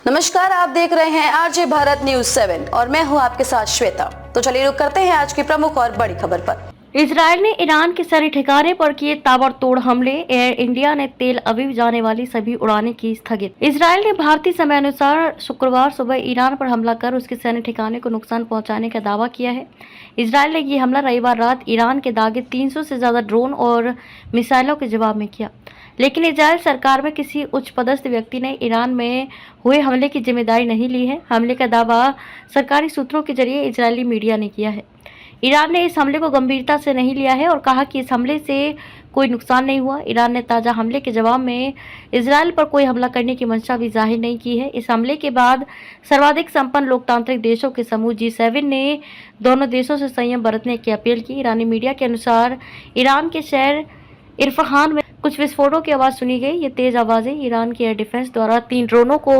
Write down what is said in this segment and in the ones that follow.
नमस्कार, आप देख रहे हैं आरजे भारत न्यूज 7 और मैं हूं आपके साथ श्वेता। तो चलिए रुक करते हैं आज की प्रमुख और बड़ी खबर पर। इजराइल ने ईरान के सैन्य ठिकाने पर किए ताबड़तोड़ हमले। एयर इंडिया ने तेल अवीव जाने वाली सभी उड़ानें की स्थगित। इजराइल ने भारतीय समय अनुसार शुक्रवार सुबह ईरान पर हमला कर उसके सैन्य ठिकाने को नुकसान पहुंचाने का दावा किया है। इजराइल ने ये हमला रविवार रात ईरान के दागे 300 से ज्यादा ड्रोन और मिसाइलों के जवाब में किया, लेकिन इजराइल सरकार में किसी उच्च पदस्थ व्यक्ति ने ईरान में हुए हमले की जिम्मेदारी नहीं ली है। हमले का दावा सरकारी सूत्रों के जरिए इजरायली मीडिया ने किया है। ईरान ने इस हमले को गंभीरता से नहीं लिया है और कहा कि इस हमले से कोई नुकसान नहीं हुआ। ईरान ने ताज़ा हमले के जवाब में इजराइल पर कोई हमला करने की मंशा भी जाहिर नहीं की है। इस हमले के बाद सर्वाधिक संपन्न लोकतांत्रिक देशों के समूह G7 ने दोनों देशों से संयम बरतने की अपील की। ईरानी मीडिया के अनुसार ईरान के शहर इरफहान में कुछ विस्फोटों की आवाज़ सुनी गई। ये तेज आवाज़ें ईरान के एयर डिफेंस द्वारा 3 ड्रोनों को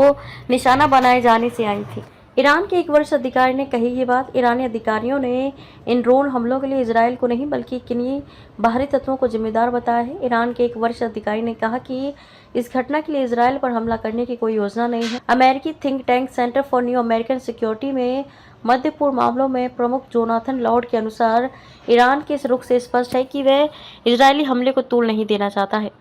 निशाना बनाए जाने से आई थी। ईरान के एक वरिष्ठ अधिकारी ने कही ये बात। ईरानी अधिकारियों ने इन ड्रोन हमलों के लिए इजराइल को नहीं बल्कि किन्हीं बाहरी तत्वों को जिम्मेदार बताया है। ईरान के एक वरिष्ठ अधिकारी ने कहा कि इस घटना के लिए इजराइल पर हमला करने की कोई योजना नहीं है। अमेरिकी think tank centre for new American security में मध्य पूर्व मामलों में प्रमुख जोनाथन लॉर्ड के अनुसार ईरान के इस रुख से स्पष्ट है कि वह इजरायली हमले को तूल नहीं देना चाहता है।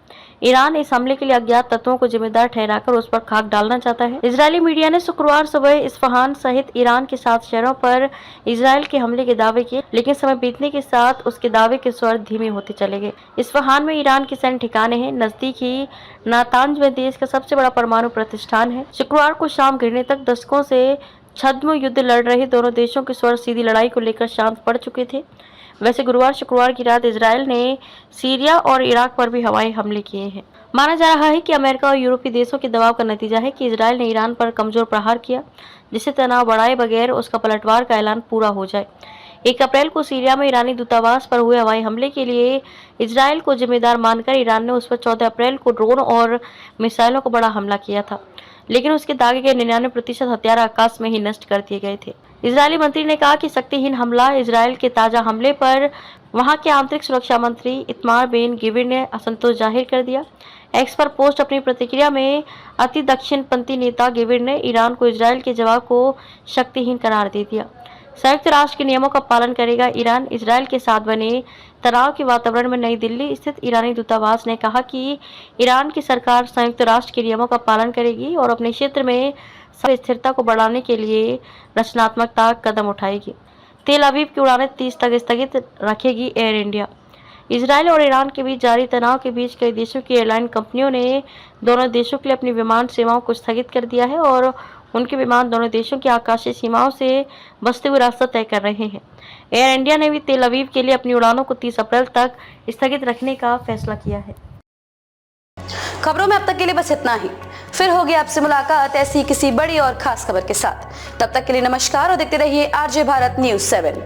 ईरान इस हमले के लिए अज्ञात तत्वों को जिम्मेदार ठहराकर उस पर खाक डालना चाहता है। इजरायली मीडिया ने शुक्रवार सुबह इस्फहान सहित ईरान के 7 शहरों पर इजरायल के हमले के दावे किए, लेकिन समय बीतने के साथ उसके दावे के स्वर धीमे होते चले गए। इस्फहान में ईरान के सैन्य ठिकाने हैं। नजदीक ही नातांज में देश का सबसे बड़ा परमाणु प्रतिष्ठान है। शुक्रवार को शाम गिरने तक दशकों से छद्म युद्ध लड़ रहे दोनों देशों के स्वर सीधी लड़ाई को लेकर शांत पड़ चुके थे। वैसे शुक्रवार की रात इजरायल ने सीरिया और इराक पर भी हवाई हमले किए हैं। माना जा रहा है कि अमेरिका और यूरोपीय देशों के दबाव का नतीजा है कि इजरायल ने ईरान पर कमजोर प्रहार किया, जिससे तनाव बढ़ाए बगैर उसका पलटवार का ऐलान पूरा हो जाए। 1 अप्रैल को सीरिया में ईरानी दूतावास पर हुए हवाई हमले के लिए इजरायल को जिम्मेदार मानकर ईरान ने उस पर 14 अप्रैल को ड्रोन और मिसाइलों का बड़ा हमला किया था, लेकिन उसके दागे गए 99% हथियार आकाश में ही नष्ट कर दिए गए थे। इजरायली मंत्री ने कहा कि शक्तिहीन हमला। इजरायल के ताजा हमले पर वहां के आंतरिक सुरक्षा मंत्री इतमार बेन गिविर ने असंतोष जाहिर कर दिया। एक्स पर पोस्ट अपनी प्रतिक्रिया में अति दक्षिणपंथी नेता गिविर ने ईरान को इजरायल के जवाब को शक्तिहीन करार दे दिया। संयुक्त राष्ट्र के नियमों का पालन करेगा ईरान। इजरायल के साथ बने तनाव के वातावरण में नई दिल्ली स्थित ईरानी दूतावास ने कहा कि ईरान की सरकार संयुक्त राष्ट्र के नियमों का पालन करेगी और अपने क्षेत्र में स्थिरता को बढ़ाने के लिए रचनात्मकता कदम उठाएगी। तेल अवीव की उड़ानें 30 तक स्थगित रखेगी एयर इंडिया। इजरायल और ईरान के बीच जारी तनाव के बीच कई देशों की एयरलाइन कंपनियों ने दोनों देशों के लिए अपनी विमान सेवाओं को स्थगित कर दिया है और उनके विमान दोनों देशों की आकाशीय सीमाओं से बसते हुए रास्ता तय कर रहे हैं। एयर इंडिया ने भी तेल अवीव के लिए अपनी उड़ानों को 30 अप्रैल तक स्थगित रखने का फैसला किया है। खबरों में अब तक के लिए बस इतना ही। फिर होगी आपसे मुलाकात ऐसी किसी बड़ी और खास खबर के साथ। तब तक के लिए नमस्कार और देखते रहिए आरजे भारत न्यूज 7।